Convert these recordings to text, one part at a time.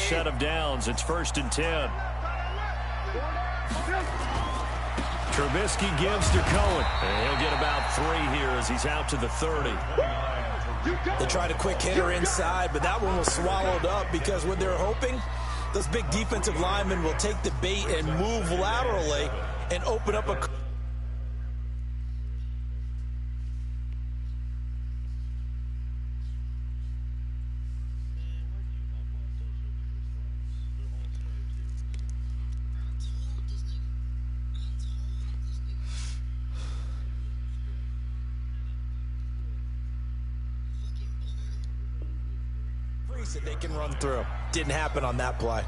set of downs. It's 1st and 10. Trubisky gives to Cohen. And he'll get about 3 here as he's out to the 30. They tried a quick hitter inside, but that one was swallowed up because what they're hoping, those big defensive linemen will take the bait and move laterally and open up a... that they can run through. Didn't happen on that play.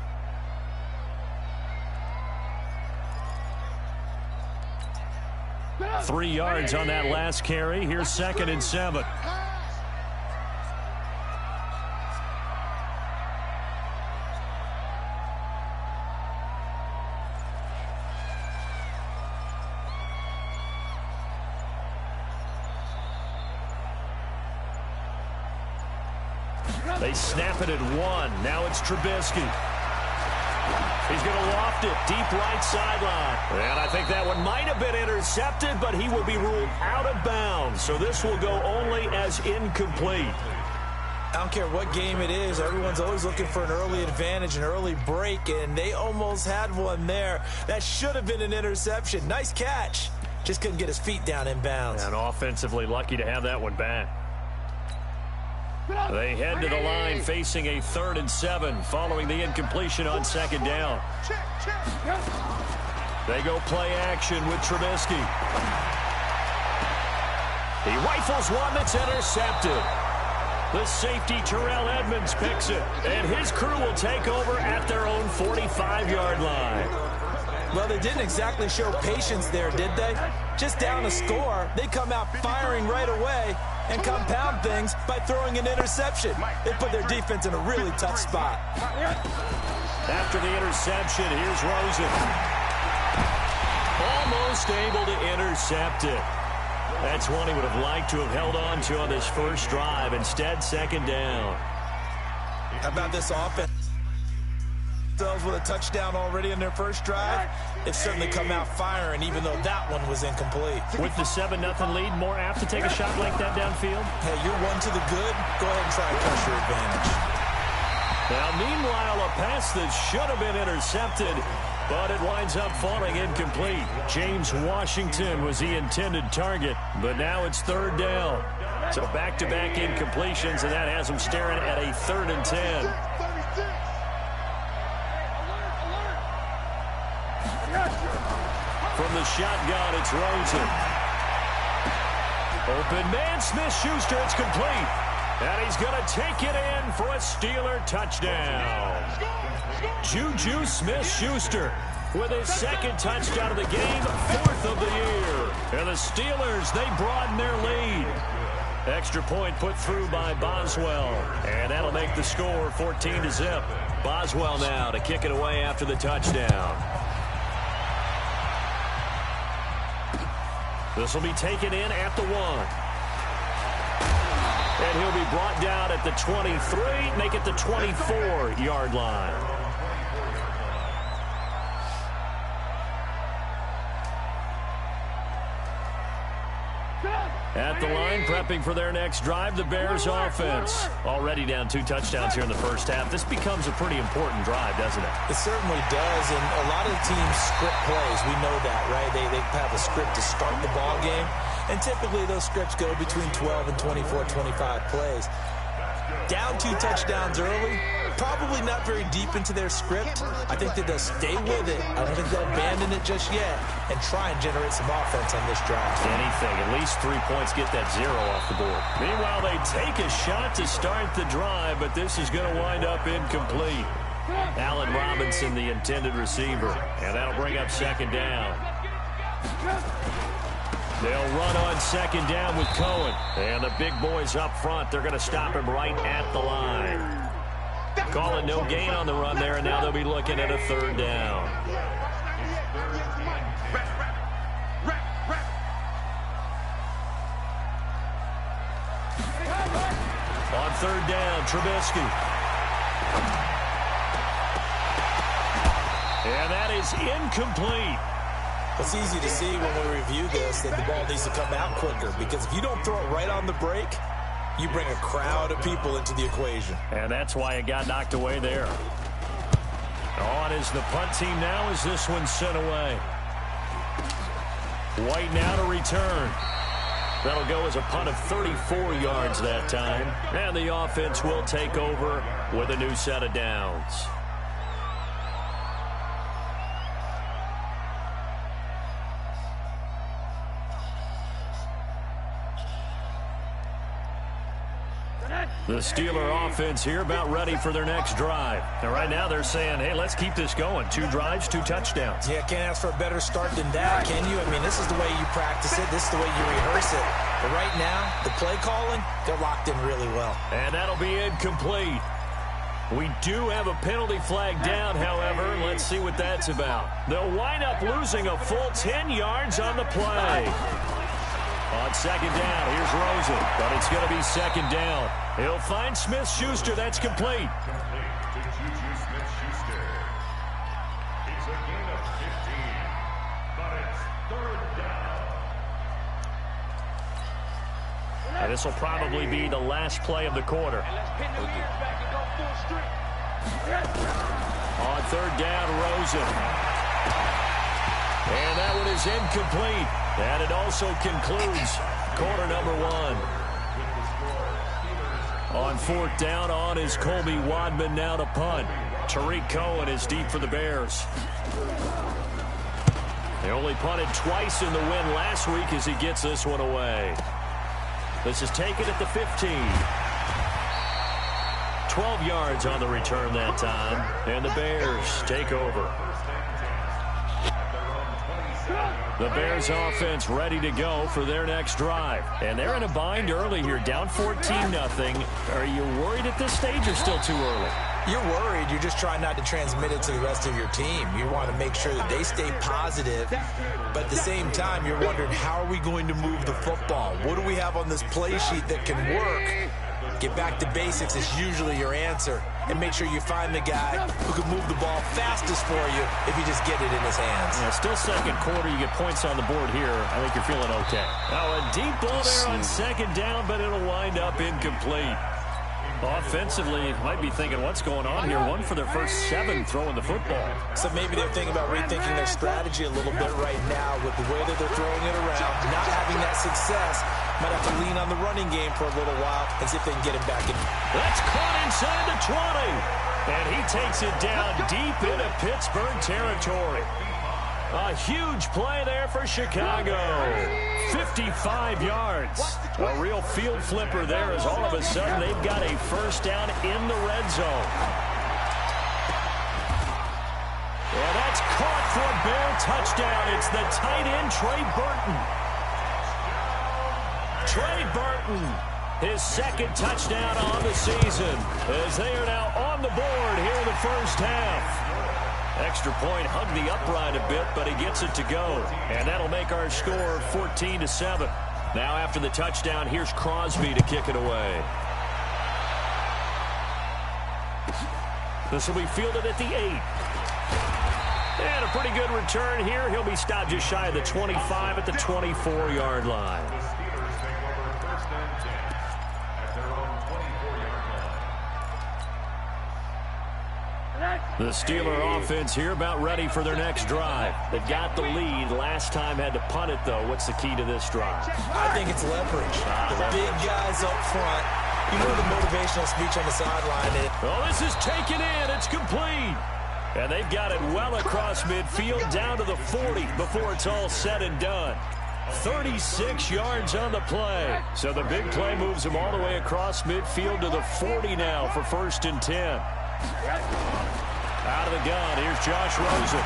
Three yards on that last carry. Here's 2nd and 7. They snap it at 1. Now it's Trubisky. He's going to loft it deep right sideline. And I think that one might have been intercepted, but he will be ruled out of bounds. So this will go only as incomplete. I don't care what game it is. Everyone's always looking for an early advantage, an early break, and they almost had one there. That should have been an interception. Nice catch. Just couldn't get his feet down in bounds. And offensively lucky to have that one back. They head to the line facing a 3rd and 7 following the incompletion on 2nd down. They go play action with Trubisky. He rifles one that's intercepted. The safety Terrell Edmunds picks it, and his crew will take over at their own 45-yard line. Well, they didn't exactly show patience there, did they? Just down a score, they come out firing right away and compound things by throwing an interception. They put their defense in a really tough spot. After the interception, here's Rosen. Almost able to intercept it. That's one he would have liked to have held on to on this first drive. Instead, 2nd down. How about this offense? With a touchdown already in their first drive, they've certainly come out firing, even though that one was incomplete. With the 7-0 lead, more apt to take a shot like that downfield? Hey, you're one to the good. Go ahead and try and press your advantage. Now, meanwhile, a pass that should have been intercepted, but it winds up falling incomplete. James Washington was the intended target, but now it's 3rd down. So back-to-back incompletions, and that has them staring at a 3rd and 10. From the shotgun, it's Rosen. Open man, Smith-Schuster, it's complete. And he's going to take it in for a Steeler touchdown. Juju Smith-Schuster with his 2nd touchdown of the game, 4th of the year. And the Steelers, they broaden their lead. Extra point put through by Boswell. And that'll make the score 14-0. Boswell now to kick it away after the touchdown. This will be taken in at the 1. And he'll be brought down at the 23, make it the 24-yard line. At the line, prepping for their next drive, the Bears offense. Already down 2 touchdowns here in the first half. This becomes a pretty important drive, doesn't it? It certainly does, and a lot of teams script plays. We know that, right? They have a script to start the ball game, and typically those scripts go between 12 and 24, 25 plays. Down 2 touchdowns early, probably not very deep into their script. I think that they'll stay with it. I don't think they'll abandon it just yet and try and generate some offense on this drive. Anything, at least 3 points, get that 0 off the board. Meanwhile, they take a shot to start the drive, but this is going to wind up incomplete. Allen Robinson, the intended receiver, and that'll bring up 2nd down. They'll run on 2nd down with Cohen. And the big boys up front, they're going to stop him right at the line. Calling no gain on the run there, and now they'll be looking at a 3rd down. On 3rd down, Trubisky. And that is incomplete. It's easy to see when we review this that the ball needs to come out quicker, because if you don't throw it right on the break, you bring a crowd of people into the equation. And that's why it got knocked away there. On is the punt team now as this one's sent away. White now to return. That'll go as a punt of 34 yards that time. And the offense will take over with a new set of downs. The Steeler offense here about ready for their next drive. And right now they're saying, hey, let's keep this going. 2 drives, 2 touchdowns. Yeah, can't ask for a better start than that, can you? I mean, this is the way you practice it. This is the way you rehearse it. But right now, the play calling, they're locked in really well. And that'll be incomplete. We do have a penalty flag down, however. Let's see what that's about. They'll wind up losing a full 10 yards on the play. On second down, here's Rosen, but it's going to be second down. He'll find Smith-Schuster. That's complete. To Juju Smith-Schuster. It's a gain of 15, but it's third down. And this will probably be the last play of the quarter. On third down, Rosen. And that one is incomplete. And it also concludes quarter number 1. On fourth down, on is Colby Wadman now to punt. Tariq Cohen is deep for the Bears. They only punted twice in the win last week as he gets this one away. This is taken at the 15. 12 yards on the return that time. And the Bears take over. The Bears offense ready to go for their next drive. And they're in a bind early here, down 14-0. Are you worried at this stage or still too early? You're worried. You're just trying not to transmit it to the rest of your team. You want to make sure that they stay positive. But at the same time, you're wondering, how are we going to move the football? What do we have on this play sheet that can work? Get back to basics is usually your answer. And make sure you find the guy who can move the ball fastest for you if you just get it in his hands. Yeah, still second quarter. You get points on the board here. I think you're feeling okay. Now a deep ball there on second down, but it'll wind up incomplete. Offensively, you might be thinking, what's going on here? 1 for their first 7 throwing the football. So maybe they're thinking about rethinking their strategy a little bit right now with the way that they're throwing it around, not having that success. Might have to lean on the running game for a little while and see if they can get him back in. That's caught inside the 20. And he takes it down deep into Pittsburgh territory. A huge play there for Chicago. 55 yards. A real field flipper there as all of a sudden they've got a first down in the red zone. Well, that's caught for a Bear touchdown. It's the tight end, Trey Burton. Trey Burton, his second touchdown on the season, as they are now on the board here in the first half. Extra point hugged the upright a bit, but he gets it to go. And that'll make our score 14-7. Now after the touchdown, here's Crosby to kick it away. This will be fielded at the 8. And a pretty good return here. He'll be stopped just shy of the 25 at the 24-yard line. The Steeler offense here about ready for their next drive. They've got the lead. Last time had to punt it, though. What's the key to this drive? I think it's leverage. The big guys up front. You know the motivational speech on the sideline. Oh, this is taken in. It's complete. And they've got it well across midfield down to the 40 before it's all said and done. 36 yards on the play. So the big play moves him all the way across midfield to the 40 now for 1st and 10. Out of the gun, here's Josh Rosen.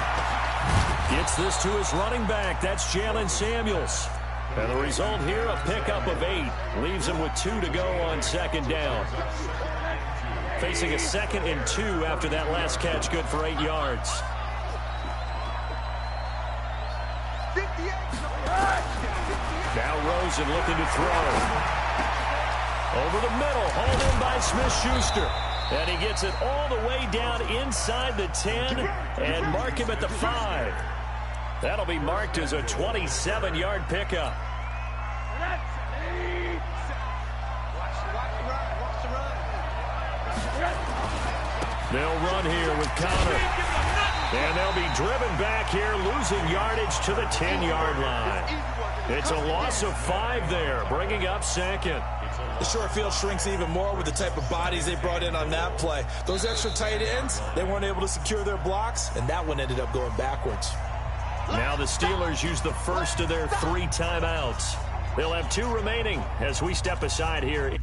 Gets this to his running back. That's Jalen Samuels. And the result here, a pickup of 8. Leaves him with 2 to go on second down. Facing a 2nd and 2 after that last catch, good for 8 yards. Now Rosen looking to throw. Over the middle, hauled in by Smith-Schuster. And he gets it all the way down inside the 10 and mark him at the 5. That'll be marked as a 27-yard pickup. They'll run here with Conner. And they'll be driven back here, losing yardage to the 10-yard line. It's a loss of 5 there, bringing up second. The short field shrinks even more with the type of bodies they brought in on that play. Those extra tight ends, they weren't able to secure their blocks, and that one ended up going backwards. Now the Steelers use the first of their 3 timeouts. They'll have 2 remaining as we step aside here.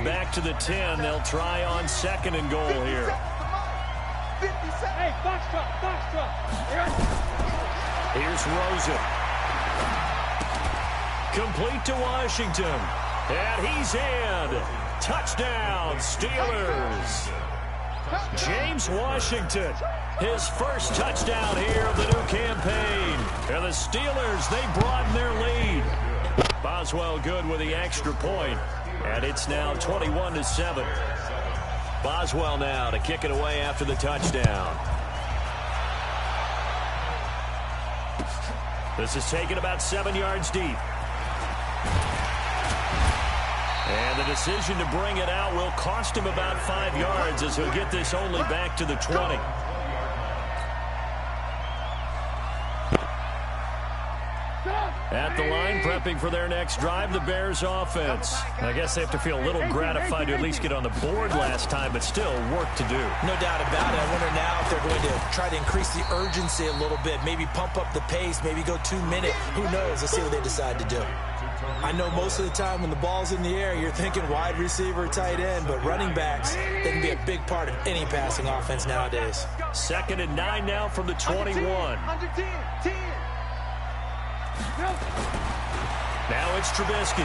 Back to the 10. They'll try on 2nd and goal here. Hey, box truck. Here's Rosen. Complete to Washington. And he's in. Touchdown, Steelers. James Washington, his first touchdown here of the new campaign. And the Steelers, they broaden their lead. Boswell good with the extra point. And it's now 21-7. Boswell now to kick it away after the touchdown. This is taken about 7 yards deep. And the decision to bring it out will cost him about 5 yards as he'll get this only back to the 20. At the line, prepping for their next drive, the Bears offense. I guess they have to feel a little gratified to at least get on the board last time, but still work to do. No doubt about it. I wonder now if they're going to try to increase the urgency a little bit, maybe pump up the pace, maybe go 2-minute. Who knows? Let's see what they decide to do. I know most of the time when the ball's in the air, you're thinking wide receiver, tight end, but running backs, they can be a big part of any passing offense nowadays. 2nd and 9 now from the 21. Now it's Trubisky.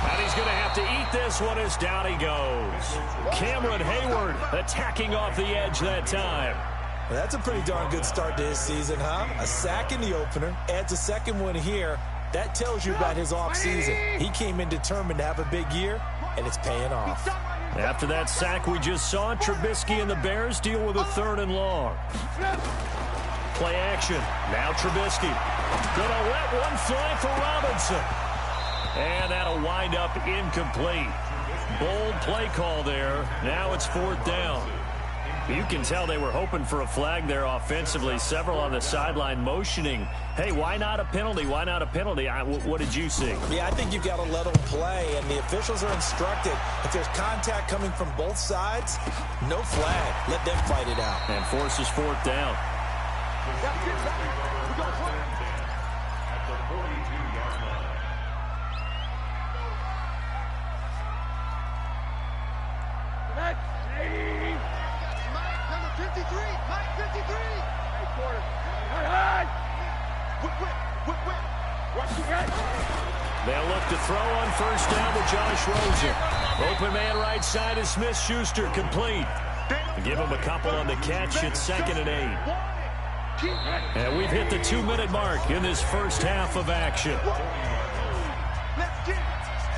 And he's going to have to eat this one as down he goes. Cameron Hayward attacking off the edge that time. Well, that's a pretty darn good start to his season, huh? A sack in the opener, adds a second one here. That tells you about his offseason. He came in determined to have a big year, and it's paying off. After that sack we just saw, Trubisky and the Bears deal with a 3rd and long. Play action. Now Trubisky. Gonna let one fly for Robinson. And that'll wind up incomplete. Bold play call there. Now it's 4th down. You can tell they were hoping for a flag there offensively. Several on the sideline motioning. Hey, why not a penalty? Why not a penalty? What did you see? Yeah, I think you've got to let them play, and the officials are instructed. If there's contact coming from both sides, no flag. Let them fight it out. And forces 4th down. At the 42-yard line. Mike, number 53. Mike, 53. Hey, quarter. They'll look to throw on 1st down to Josh Rosen. Open man right side is Smith-Schuster, complete. Give him a couple on the catch at 2nd and 8. And we've hit the 2-minute mark in this first half of action.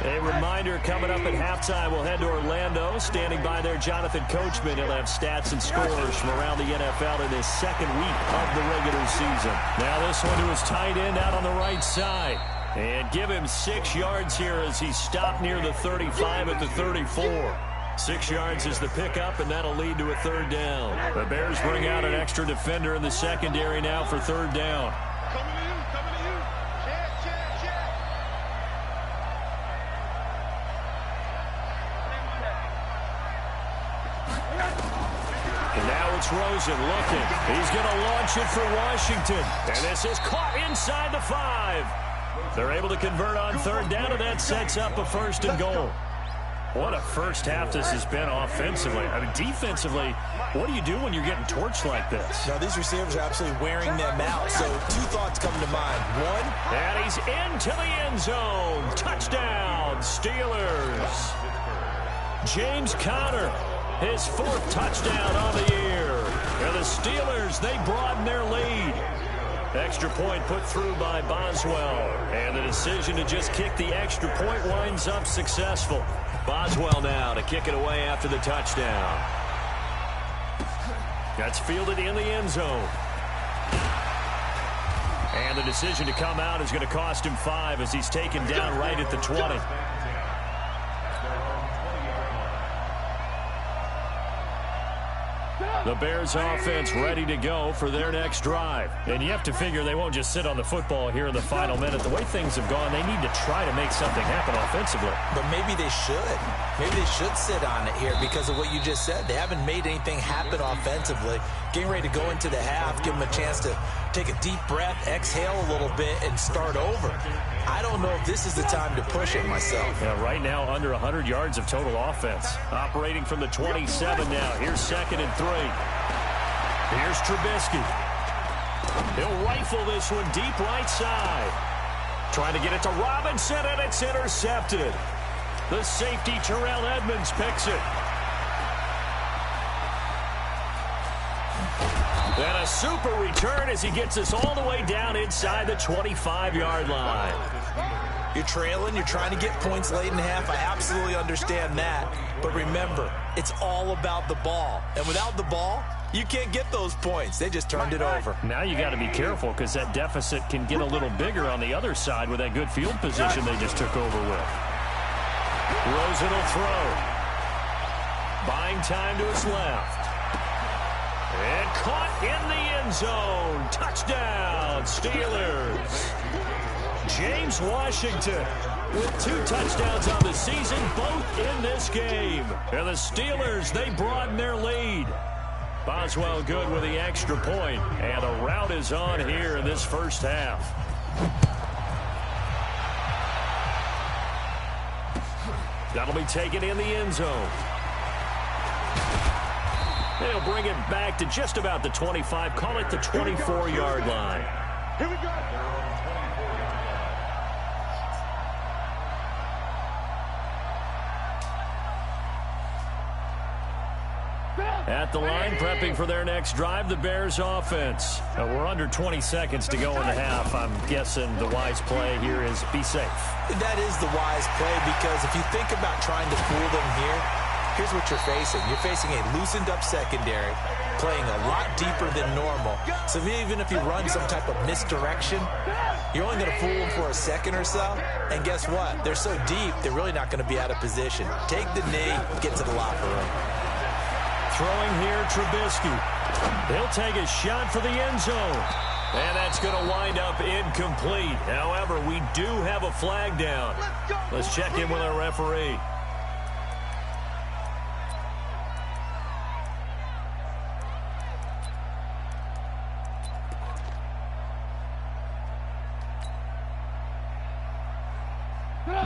A reminder coming up at halftime, we'll head to Orlando. Standing by there, Jonathan Coachman. He'll have stats and scores from around the NFL in his 2nd week of the regular season. Now this one to his tight end out on the right side. And give him 6 yards here as he stopped near the 35 at the 34. 6 yards is the pickup, and that'll lead to a 3rd down. The Bears bring out an extra defender in the secondary now for 3rd down. Coming to you. Check. And now it's Rosen looking. He's going to launch it for Washington. And this is caught inside the 5. They're able to convert on 3rd down, and that sets up a 1st and goal. What a first half this has been offensively. I mean, defensively, what do you do when you're getting torched like this? Now, these receivers are absolutely wearing them out, so 2 thoughts come to mind. One, and he's into the end zone. Touchdown, Steelers. James Conner, his 4th touchdown on the year. And the Steelers, they broaden their lead. Extra point put through by Boswell. And the decision to just kick the extra point winds up successful. Boswell now to kick it away after the touchdown. That's fielded in the end zone. And the decision to come out is going to cost him 5 as he's taken down right at the 20. The Bears offense ready to go for their next drive. And you have to figure they won't just sit on the football here in the final minute. The way things have gone, they need to try to make something happen offensively. But maybe they should. Maybe they should sit on it here because of what you just said. They haven't made anything happen offensively. Getting ready to go into the half, give them a chance to take a deep breath, exhale a little bit, and start over. I don't know if this is the time to push it myself. Yeah, right now, under 100 yards of total offense. Operating from the 27 now. Here's 2nd and 3. Here's Trubisky. He'll rifle this one deep right side. Trying to get it to Robinson, and it's intercepted. The safety, Terrell Edmonds, picks it. And a super return as he gets us all the way down inside the 25-yard line. You're trailing. You're trying to get points late in the half. I absolutely understand that. But remember, it's all about the ball. And without the ball, you can't get those points. They just turned it over. Now you got to be careful because that deficit can get a little bigger on the other side with that good field position they just took over with. Rosen will throw. Buying time to his left. And caught in the end zone. Touchdown, Steelers. James Washington with 2 touchdowns on the season, both in this game. And the Steelers, they broaden their lead. Boswell good with the extra point. And the route is on here in this first half. That'll be taken in the end zone. They'll bring it back to just about the 25. Call it the 24-yard line. Here we go. At the line, prepping for their next drive, the Bears offense. We're under 20 seconds to go in the half. I'm guessing the wise play here is be safe. That is the wise play because if you think about trying to fool them here, here's what you're facing. You're facing a loosened up secondary, playing a lot deeper than normal. So even if you run some type of misdirection, you're only going to fool them for a second or so. And guess what? They're so deep, they're really not going to be out of position. Take the knee, get to the locker room. Throwing here, Trubisky. He'll take a shot for the end zone. And that's going to wind up incomplete. However, we do have a flag down. Let's check in with our referee.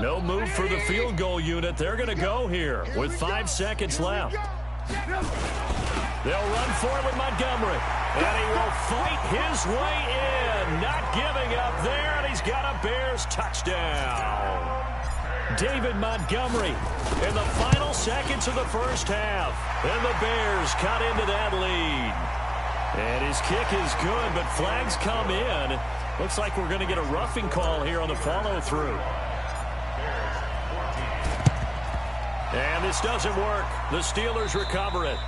No move for the field goal unit. They're going to go here with 5 seconds left. They'll run for it with Montgomery. And he will fight his way in. Not giving up there, and he's got a Bears touchdown. David Montgomery in the final seconds of the first half. And the Bears cut into that lead. And his kick is good, but flags come in. Looks like we're going to get a roughing call here on the follow-through. And this doesn't work. The Steelers recover it.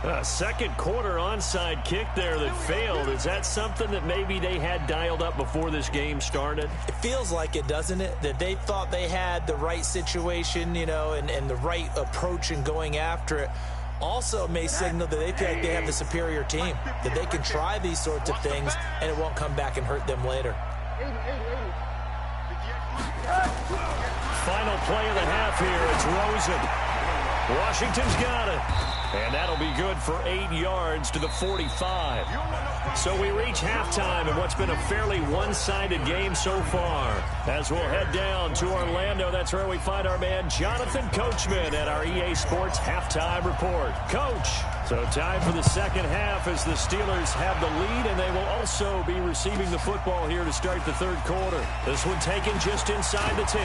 A second quarter onside kick there that failed. Is that something that maybe they had dialed up before this game started? It feels like it, doesn't it? That they thought they had the right situation, you know, and the right approach in going after it. Also may signal that they feel like they have the superior team, that they can try these sorts of things and it won't come back and hurt them later. Final play of the half here. It's Rosen. Washington's got it. And that'll be good for 8 yards to the 45. So we reach halftime in what's been a fairly one-sided game so far. As we'll head down to Orlando, that's where we find our man Jonathan Coachman at our EA Sports Halftime Report. Coach, so time for the second half as the Steelers have the lead, and they will also be receiving the football here to start the third quarter. This one taken just inside the 10.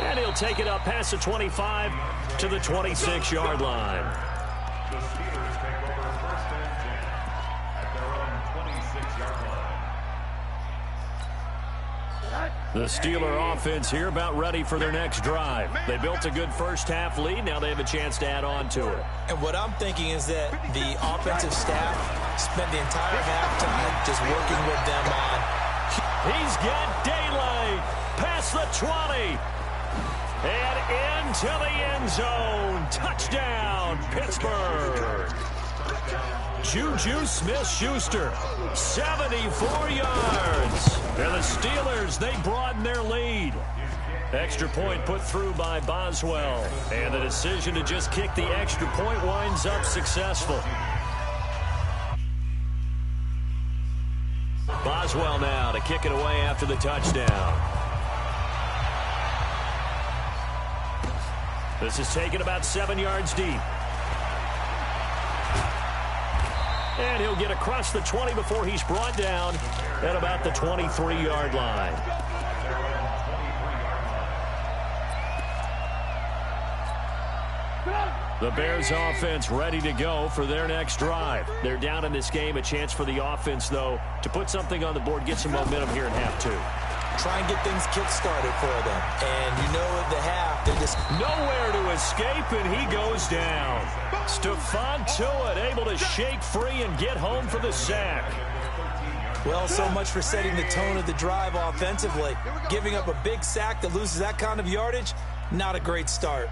And he'll take it up past the 25 to the 26-yard line. The Steelers take over 1st and 10 at their own 26-yard line. The Steeler offense here about ready for their next drive. They built a good first-half lead. Now they have a chance to add on to it. And what I'm thinking is that the offensive staff spent the entire halftime just working with them on. He's got daylight past the 20. And into the end zone. Touchdown, Pittsburgh. Juju Smith-Schuster, 74 yards. And the Steelers, they broaden their lead. Extra point put through by Boswell. And the decision to just kick the extra point winds up successful. Boswell now to kick it away after the touchdown. This is taken about 7 yards deep. And he'll get across the 20 before he's brought down at about the 23-yard line. The Bears offense ready to go for their next drive. They're down in this game. A chance for the offense, though, to put something on the board, get some momentum here in half two. Try and get things kick-started for them. And you know at the half, they just... Nowhere to escape, and he goes down. Stephon Tuitt able to shake free and get home for the sack. Well, so much for setting the tone of the drive offensively. Giving up a big sack that loses that kind of yardage, not a great start.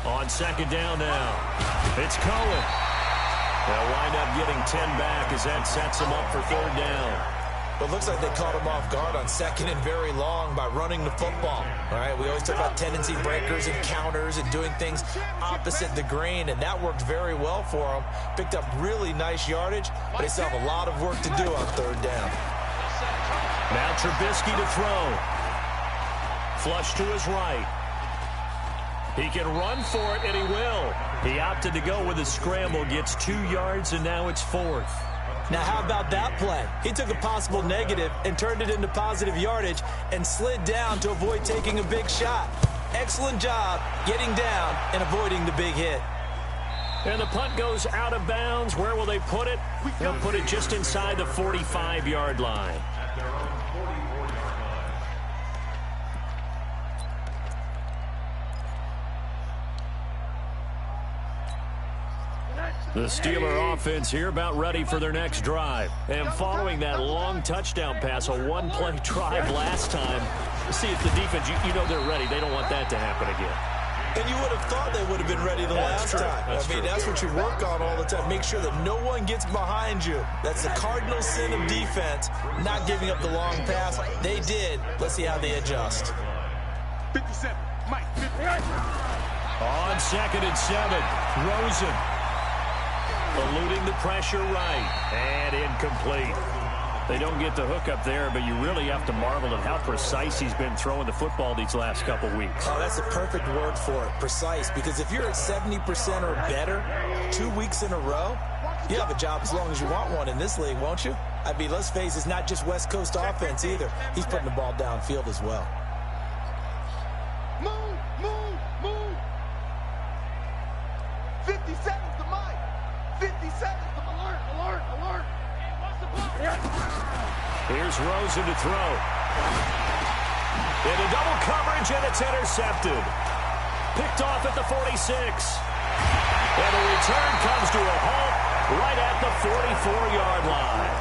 On second down now, it's Cohen. They'll wind up getting 10 back as that sets him up for third down. But it looks like they caught him off guard on second and very long by running the football. All right, we always talk about tendency breakers and counters and doing things opposite the grain, and that worked very well for them. Picked up really nice yardage, but they still have a lot of work to do on third down. Now Trubisky to throw. Flush to his right. He can run for it, and he will. He opted to go with a scramble, gets 2 yards, and now it's fourth. Now, how about that play? He took a possible negative and turned it into positive yardage and slid down to avoid taking a big shot. Excellent job getting down and avoiding the big hit. And the punt goes out of bounds. Where will they put it? They'll put it just inside the 45-yard line. The Steeler offense here about ready for their next drive. And following that long touchdown pass, a one-play drive last time. See, if the defense, you know they're ready. They don't want that to happen again. And you would have thought they would have been ready the last time. That's what you work on all the time. Make sure that no one gets behind you. That's the cardinal sin of defense, not giving up the long pass. They did. Let's see how they adjust. 57, Mike, 58. On second and 7, Rosen. Eluding the pressure right. And incomplete. They don't get the hook up there, but you really have to marvel at how precise he's been throwing the football these last couple weeks. Oh, that's the perfect word for it, precise. Because if you're at 70% or better 2 weeks in a row, you have a job as long as you want one in this league, won't you? I mean, let's face it, it's not just West Coast offense either. He's putting the ball downfield as well. Move, move, move. 50 seconds to Mike. 50 seconds to alert, alert, alert. Here's Rosen to throw. Into double coverage, and it's intercepted. Picked off at the 46. And the return comes to a halt right at the 44-yard line.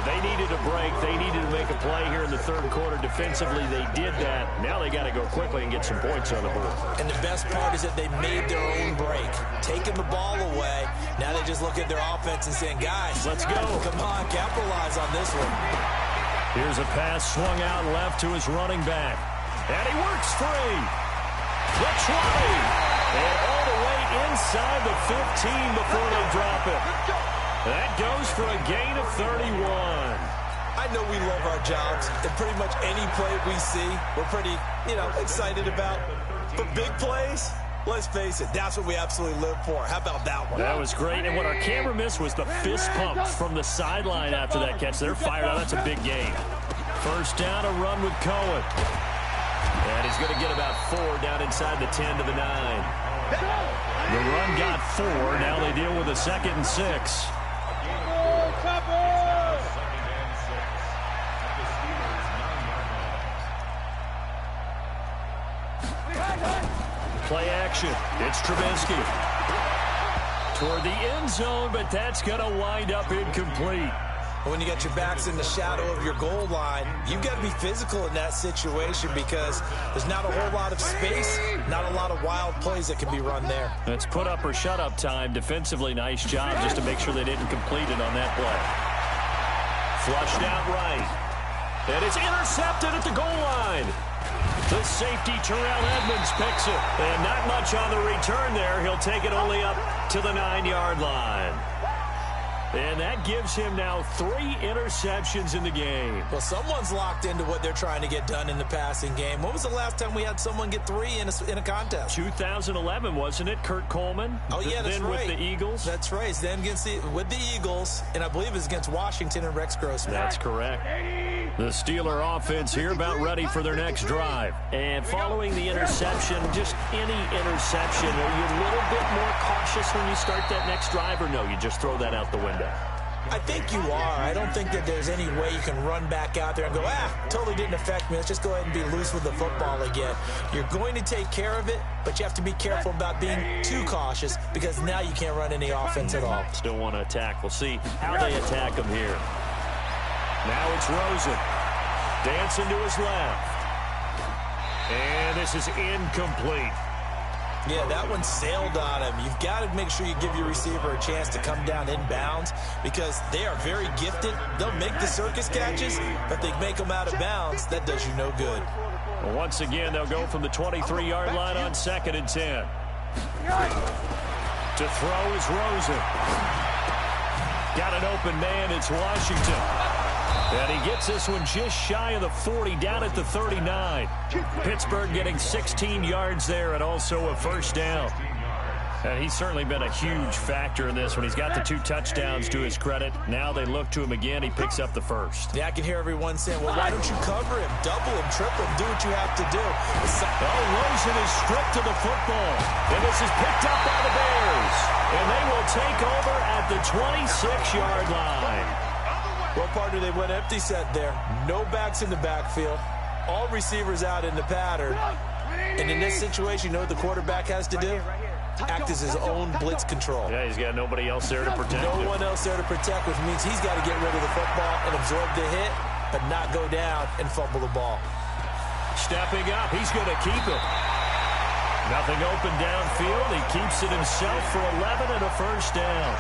They needed a break. They needed to make a play here in the third quarter. Defensively, they did that. Now they got to go quickly and get some points on the board. And the best part is that they made their own break. Taking the ball away. Now they just look at their offense and saying, guys, let's go. Come on, capitalize on this one. Here's a pass swung out left to his running back. And he works free. The 20. And all the way inside the 15 before they drop it. That goes for a gain of 31. I know we love our jobs, and pretty much any play we see, we're pretty, excited about. But big plays, let's face it, that's what we absolutely live for. How about that one? That was great, and what our camera missed was the fist pump from the sideline after that catch. They're fired out. That's a big gain. First down, a run with Cohen. And he's going to get about 4 down inside the 10 to the 9. The run got 4. Now they deal with a 2nd and 6. play action. It's Trubisky. Toward the end zone, but that's going to wind up incomplete. When you got your backs in the shadow of your goal line, you've got to be physical in that situation because there's not a whole lot of space, not a lot of wild plays that can be run there. It's put up or shut up time. Defensively, nice job just to make sure they didn't complete it on that play. Flushed out right. And it's intercepted at the goal line. The safety, Terrell Edmonds, picks it. And not much on the return there. He'll take it only up to the 9-yard line. And that gives him now 3 interceptions in the game. Well, someone's locked into what they're trying to get done in the passing game. When was the last time we had someone get 3 in a contest? 2011, wasn't it? Kurt Coleman? Oh, yeah, that's then right. with the Eagles? That's right. Then with the Eagles, and I believe it's against Washington and Rex Grossman. That's correct. The Steeler offense here about ready for their next drive. And following the interception, just any interception, are you a little bit more cautious when you start that next drive, or no, you just throw that out the window? I think you are. I don't think that there's any way you can run back out there and go, totally didn't affect me. Let's just go ahead and be loose with the football again. You're going to take care of it, but you have to be careful about being too cautious because now you can't run any offense at all. Still want to attack. We'll see how they attack him here. Now it's Rosen. Dancing to his left. And this is incomplete. Yeah, that one sailed on him. You've got to make sure you give your receiver a chance to come down inbounds because they are very gifted. They'll make the circus catches, but they make them out of bounds. That does you no good. Well, once again, they'll go from the 23-yard line on 2nd and 10. To throw is Rosen. Got an open man. It's Washington. And he gets this one just shy of the 40, down at the 39. Pittsburgh getting 16 yards there and also a first down. And he's certainly been a huge factor in this when he's got the 2 touchdowns to his credit. Now they look to him again. He picks up the first. Yeah, I can hear everyone saying, well, why don't you cover him? Double him, triple him, do what you have to do. Rosen is stripped to the football. And this is picked up by the Bears. And they will take over at the 26-yard line. Well, partner, they went empty set there. No backs in the backfield. All receivers out in the pattern. And in this situation, you know what the quarterback has to do? Act as his own blitz control. Yeah, he's got nobody else there to protect him. No one else there to protect, which means he's got to get rid of the football and absorb the hit, but not go down and fumble the ball. Stepping up, he's going to keep it. Nothing open downfield. He keeps it himself for 11 and a first down.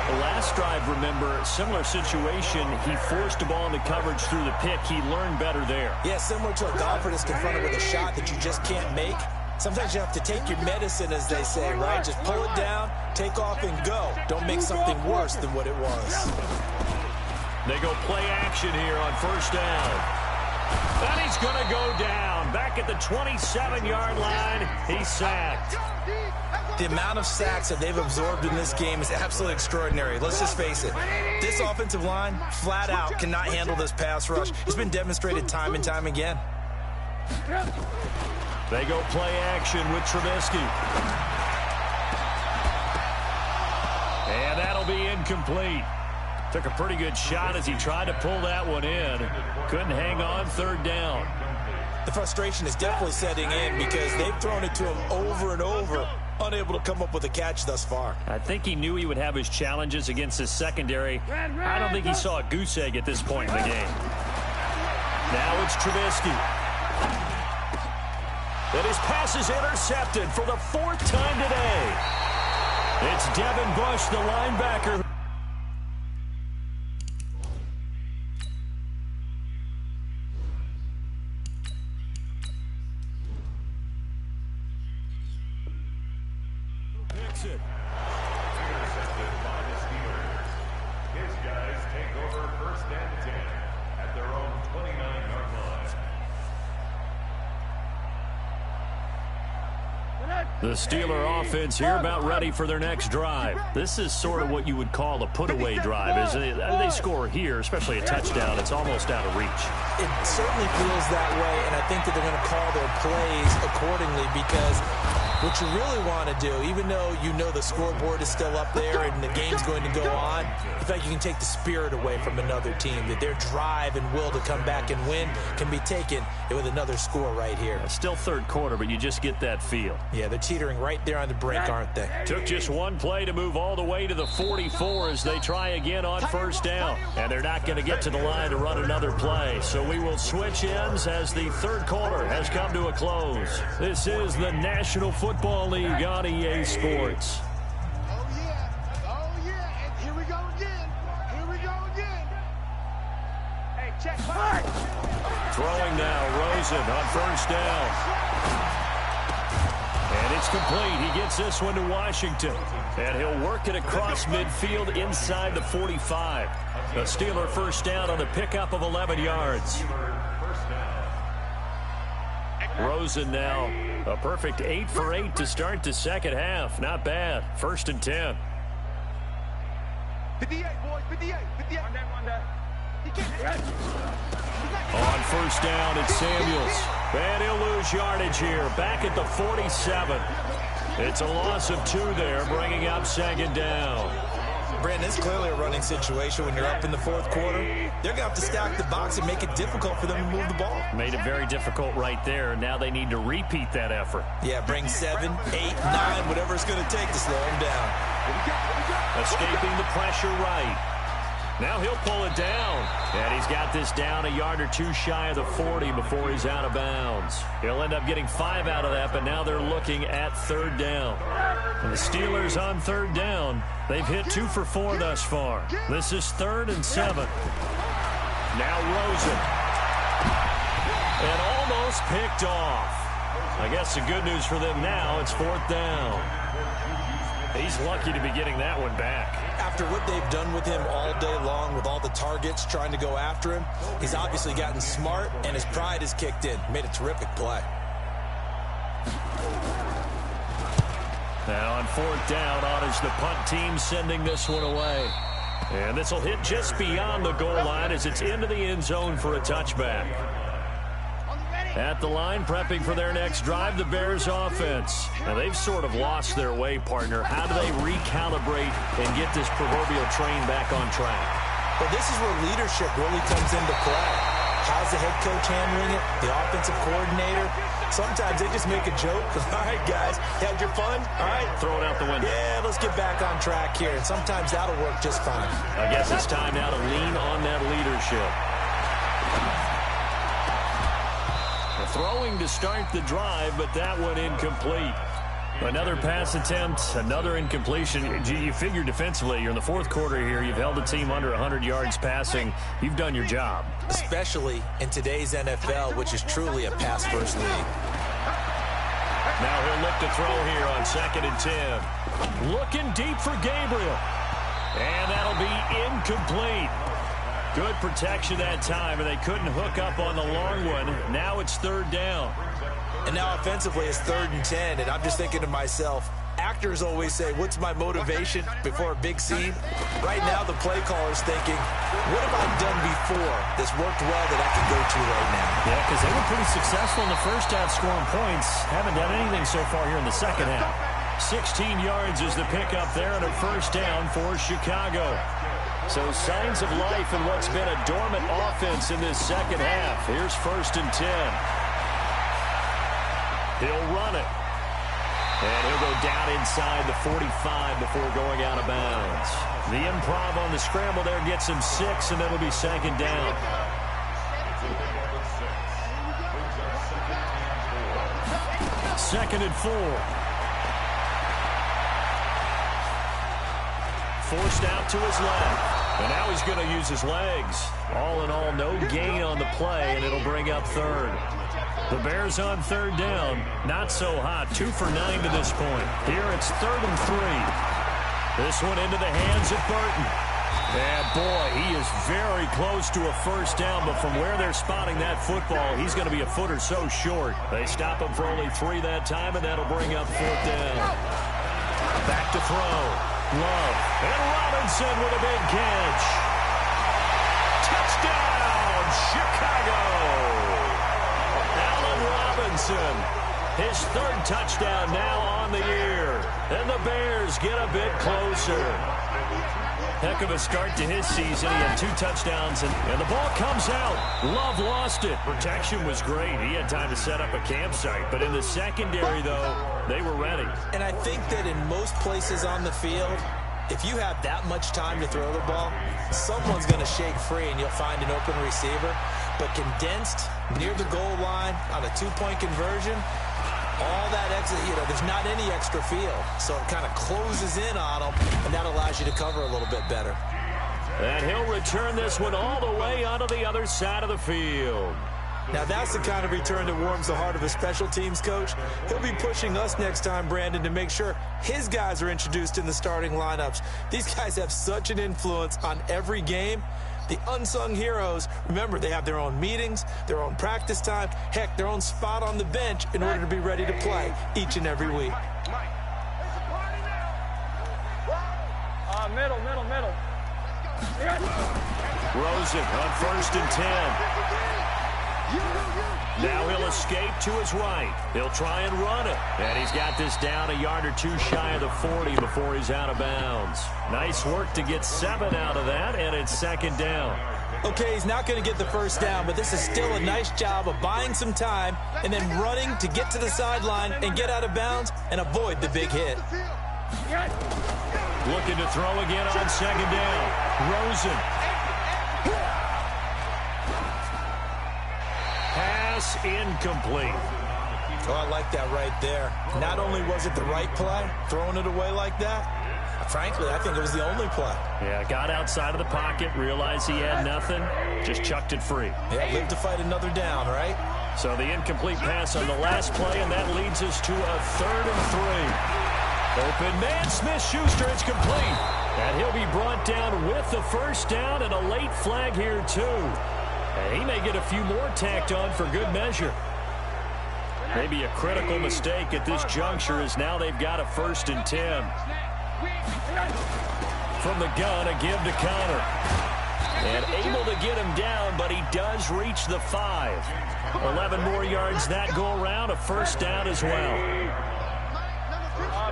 The last drive, remember, similar situation. He forced the ball into coverage through the pick. He learned better there. Yeah, similar to a golfer that's confronted with a shot that you just can't make. Sometimes you have to take your medicine, as they say, right? Just pull it down, take off, and go. Don't make something worse than what it was. They go play action here on first down. And he's going to go down. Back at the 27-yard line, he's sacked. The amount of sacks that they've absorbed in this game is absolutely extraordinary. Let's just face it. This offensive line, flat out, cannot handle this pass rush. It's been demonstrated time and time again. They go play action with Trubisky. And that'll be incomplete. Took a pretty good shot as he tried to pull that one in. Couldn't hang on, 3rd down. The frustration is definitely setting in because they've thrown it to him over and over, unable to come up with a catch thus far. I think he knew he would have his challenges against his secondary. I don't think he saw a goose egg at this point in the game. Now it's Trubisky. And his pass is intercepted for the 4th time today. It's Devin Bush, the linebacker. It. Intercepted by the Steelers. His guys take over 1st and 10 at their own 29-yard line. The Steeler offense here about ready for their next drive. This is sort of what you would call a put-away drive. As they score here, especially a touchdown, it's almost out of reach. It certainly feels that way, and I think that they're going to call their plays accordingly because What you really want to do, even though you know the scoreboard is still up there and the game's going to go on, in fact, you can take the spirit away from another team, that their drive and will to come back and win can be taken with another score right here. It's still third quarter, but you just get that feel. Yeah, they're teetering right there on the brink, aren't they? Took just one play to move all the way to the 44 as they try again on first down. And they're not going to get to the line to run another play. So we will switch ends as the third quarter has come to a close. This is the National Football League on EA Sports. Oh, yeah. And here we go again. Hey, check. Throwing now, Rosen on first down. And it's complete. He gets this one to Washington. And he'll work it across midfield inside the 45. A Steeler first down on the pickup of 11 yards. Rosen now a perfect 8 for 8 to start the second half. Not bad. 1st and 10. 58, boys. 58. On first down, it's Samuels. And he'll lose yardage here. Back at the 47. It's a loss of 2 there, bringing up second down. Brandon, it's clearly a running situation when you're up in the fourth quarter. They're going to have to stack the box and make it difficult for them to move the ball. Made it very difficult right there. Now they need to repeat that effort. Yeah, bring 7, 8, 9, whatever it's going to take to slow them down. Escaping the pressure right. Now he'll pull it down. And he's got this down a yard or 2 shy of the 40 before he's out of bounds. He'll end up getting 5 out of that, but now they're looking at third down. And the Steelers on third down. They've hit 2 for 4 thus far. This is 3rd and 7. Now Rosen. And almost picked off. I guess the good news for them now, it's 4th down. He's lucky to be getting that one back. After what they've done with him all day long, with all the targets trying to go after him, he's obviously gotten smart, and his pride has kicked in. Made a terrific play. Now on 4th down, on is the punt team sending this one away. And this will hit just beyond the goal line as it's into the end zone for a touchback. At the line, prepping for their next drive, the Bears offense. Now, they've sort of lost their way, partner. How do they recalibrate and get this proverbial train back on track? Well, this is where leadership really comes into play. How's the head coach handling it? The offensive coordinator? Sometimes they just make a joke. All right, guys, had your fun? All right. Throw it out the window. Yeah, let's get back on track here. And sometimes that'll work just fine. I guess it's time now to lean on that leadership. Throwing to start the drive, but that one incomplete. Another pass attempt, another incompletion. You figure defensively, you're in the fourth quarter here. You've held the team under 100 yards passing. You've done your job. Especially in today's NFL, which is truly a pass-first league. Now he'll look to throw here on 2nd and 10. Looking deep for Gabriel. And that'll be incomplete. Good protection that time, and they couldn't hook up on the long one. Now it's 3rd down. And now offensively it's 3rd and 10, and I'm just thinking to myself, actors always say, what's my motivation before a big scene? Right now the play caller's thinking, what have I done before that's worked well that I can go to right now? Yeah, because they were pretty successful in the first half scoring points. Haven't done anything so far here in the second half. 16 yards is the pickup there, and a first down for Chicago. So signs of life in what's been a dormant offense in this second half. Here's 1st and 10. He'll run it. And he'll go down inside the 45 before going out of bounds. The improv on the scramble there gets him 6, and it'll be 2nd down. Second and 4. Forced out to his left. And now he's going to use his legs. All in all, no gain on the play, and it'll bring up 3rd. The Bears on 3rd down. Not so hot. 2 for 9 to this point. Here it's 3rd and 3. This one into the hands of Burton. And boy, he is very close to a first down, but from where they're spotting that football, he's going to be a foot or so short. They stop him for only 3 that time, and that'll bring up 4th down. Back to throw. Love. And Robinson with a big catch. Touchdown, Chicago. Allen Robinson His third touchdown now on the year. And the Bears get a bit closer. Heck of a start to his season. He had 2 touchdowns, and the ball comes out. Love lost it. Protection was great. He had time to set up a campsite. But in the secondary, though, they were ready. And I think that in most places on the field, if you have that much time to throw the ball, someone's going to shake free and you'll find an open receiver. But condensed near the goal line on a 2-point conversion, all that exit, there's not any extra field. So it kind of closes in on them, and that allows you to cover a little bit better. And he'll return this one all the way onto the other side of the field. Now, that's the kind of return that warms the heart of a special teams coach. He'll be pushing us next time, Brandon, to make sure his guys are introduced in the starting lineups. These guys have such an influence on every game. The unsung heroes, remember, they have their own meetings, their own practice time, heck, their own spot on the bench in order to be ready to play each and every week. Middle. Rosen on 1st and 10. Now he'll escape to his right. He'll try and run it. And he's got this down a yard or 2 shy of the 40 before he's out of bounds. Nice work to get 7 out of that, and it's 2nd down. Okay, he's not going to get the first down, but this is still a nice job of buying some time and then running to get to the sideline and get out of bounds and avoid the big hit. Looking to throw again on 2nd down. Rosen. Pass incomplete. Oh, I like that right there. Not only was it the right play, throwing it away like that, frankly, I think it was the only play. Yeah, got outside of the pocket, realized he had nothing, just chucked it free. Yeah, live to fight another down, right? So the incomplete pass on the last play, and that leads us to a 3rd and 3. Open man, Smith-Schuster, it's complete. And he'll be brought down with the first down and a late flag here, too. And he may get a few more tacked on for good measure. Maybe a critical mistake at this juncture as now they've got a 1st and 10. From the gun, a give to Connor. And able to get him down, but he does reach the 5. 11 more yards that go around, a 1st down as well.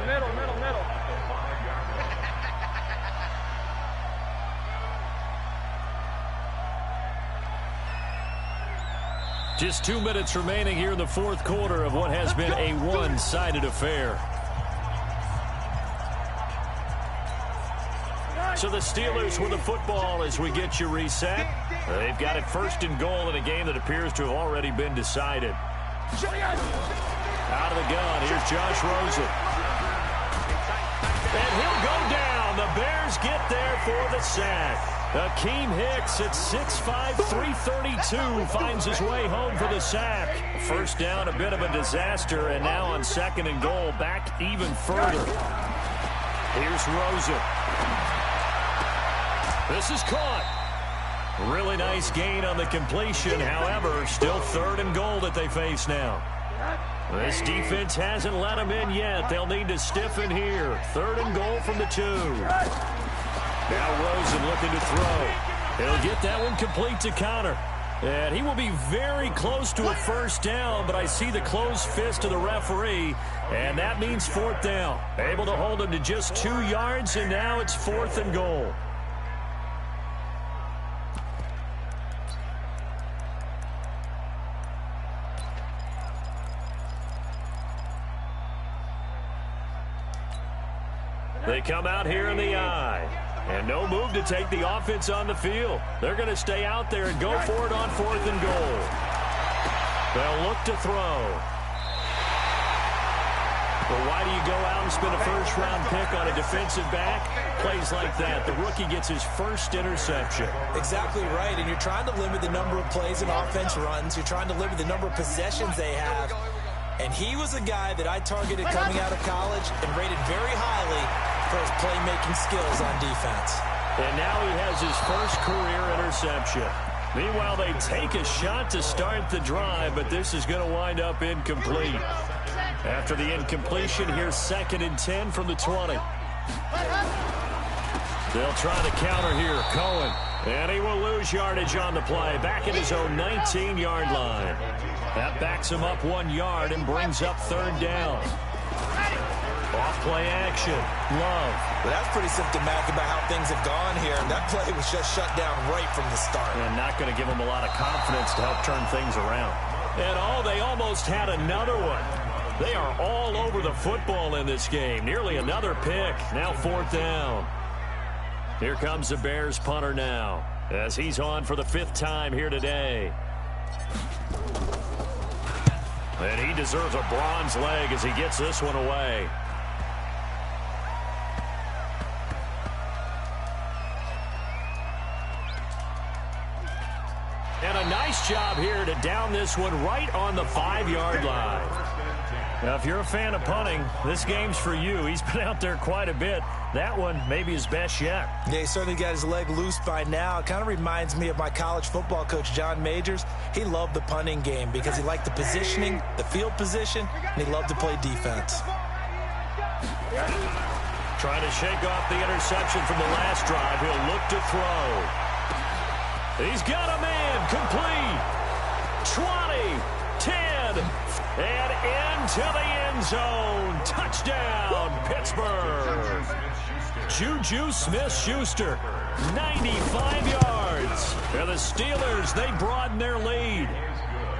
Middle. Just 2 minutes remaining here in the 4th quarter of what has been a one-sided affair. So the Steelers with the football as we get you reset. They've got it 1st and goal in a game that appears to have already been decided. Out of the gun, here's Josh Rosen. And he'll go down. The Bears get there for the sack. Akeem Hicks at 6'5", 332 finds his way home for the sack. 1st down, a bit of a disaster, and now on 2nd and goal, back even further. Here's Rosen. This is caught. Really nice gain on the completion. However, still 3rd and goal that they face now. This defense hasn't let them in yet. They'll need to stiffen here. 3rd and goal from the 2. Now Rosen looking to throw. He'll get that one complete to Connor. And he will be very close to a 1st down, but I see the closed fist of the referee, and that means 4th down. Able to hold him to just 2 yards, and now it's 4th and goal. They come out here in the eye. And no move to take the offense on the field. They're going to stay out there and go for it on 4th and goal. They'll look to throw. But why do you go out and spend a 1st-round pick on a defensive back? Plays like that. The rookie gets his 1st interception. Exactly right, and you're trying to limit the number of plays an offense runs. You're trying to limit the number of possessions they have. And he was a guy that I targeted coming out of college and rated very highly for his playmaking skills on defense. And now he has his 1st career interception. Meanwhile, they take a shot to start the drive, but this is going to wind up incomplete. After the incompletion, here's 2nd and 10 from the 20. They'll try to counter here. Cohen. And he will lose yardage on the play. Back at his own 19-yard line. That backs him up 1 yard and brings up 3rd down. Off-play action. Love. Well, that's pretty symptomatic about how things have gone here. That play was just shut down right from the start. And not going to give them a lot of confidence to help turn things around. And they almost had another one. They are all over the football in this game. Nearly another pick. Now 4th down. Here comes the Bears punter now, as he's on for the 5th time here today. And he deserves a bronze leg as he gets this one away. And a nice job here to down this one right on the 5-yard line. Now, if you're a fan of punting, this game's for you. He's been out there quite a bit. That one maybe his best yet. Yeah, he certainly got his leg loose by now. It kind of reminds me of my college football coach, John Majors. He loved the punting game because he liked the positioning, the field position, and he loved to play defense. Trying to shake off the interception from the last drive. He'll look to throw. He's got a man complete. 20, 10, and into the end zone. Touchdown, Pittsburgh. Juju Smith-Schuster, 95 yards. And the Steelers, they broaden their lead.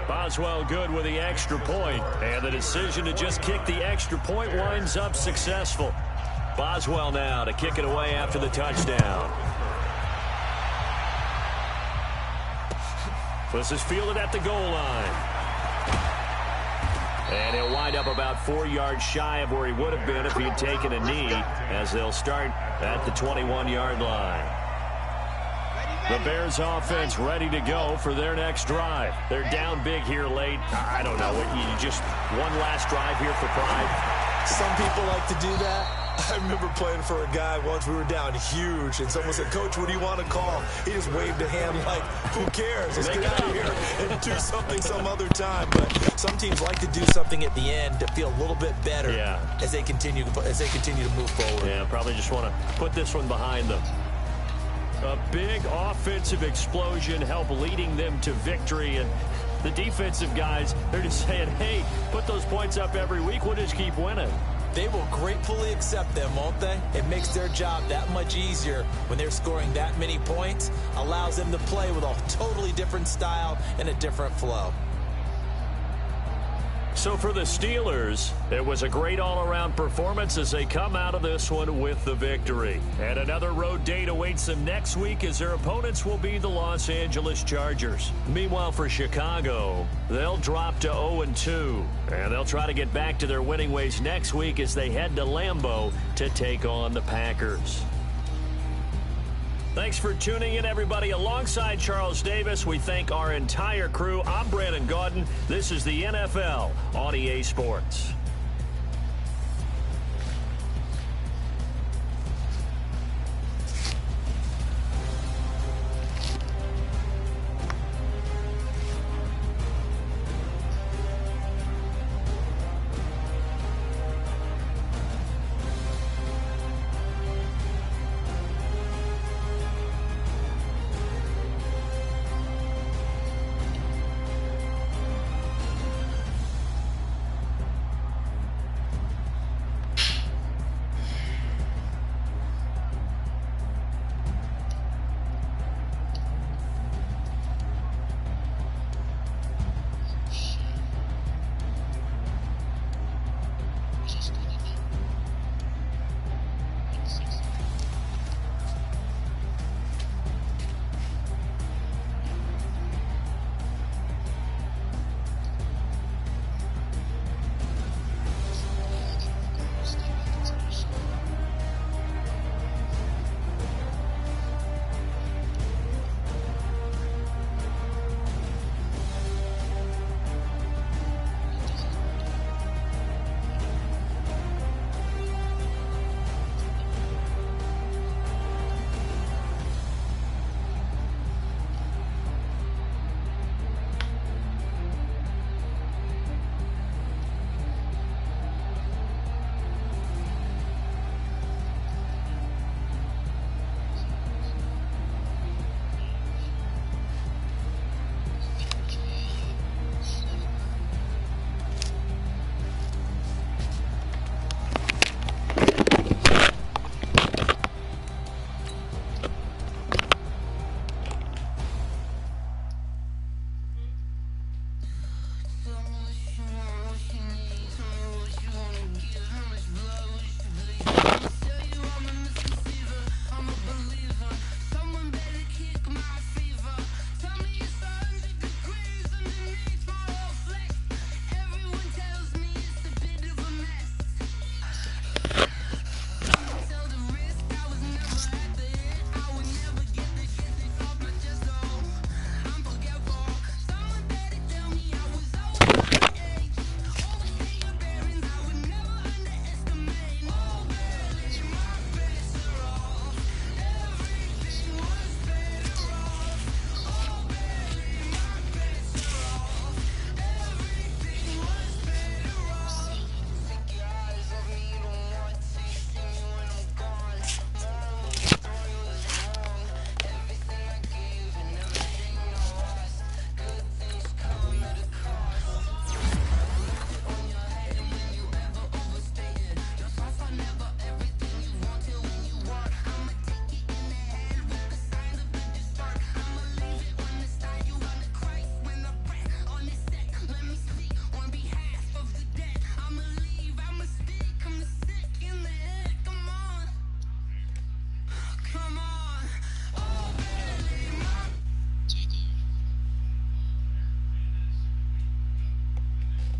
Boswell good with the extra point, and the decision to just kick the extra point winds up successful. Boswell now to kick it away after the touchdown. This is fielded at the goal line. And he'll wind up about 4 yards shy of where he would have been if he had taken a knee, as they'll start at the 21-yard line. The Bears offense ready to go for their next drive. They're down big here late. I don't know. You just one last drive here for pride. Some people like to do that. I remember playing for a guy once. We were down huge, and someone said, "Coach, what do you want to call?" He just waved a hand like, who cares? Let's get out of here and do something some other time. But some teams like to do something at the end to feel a little bit better as they continue to move forward. Yeah, probably just want to put this one behind them. A big offensive explosion helped leading them to victory, and the defensive guys, they're just saying, hey, put those points up every week. We'll just keep winning. They will gratefully accept them, won't they? It makes their job that much easier when they're scoring that many points. Allows them to play with a totally different style and a different flow. So for the Steelers, it was a great all-around performance as they come out of this one with the victory. And another road date awaits them next week as their opponents will be the Los Angeles Chargers. Meanwhile, for Chicago, they'll drop to 0-2. And they'll try to get back to their winning ways next week as they head to Lambeau to take on the Packers. Thanks for tuning in, everybody. Alongside Charles Davis, we thank our entire crew. I'm Brandon Gaudin. This is the NFL on EA Sports.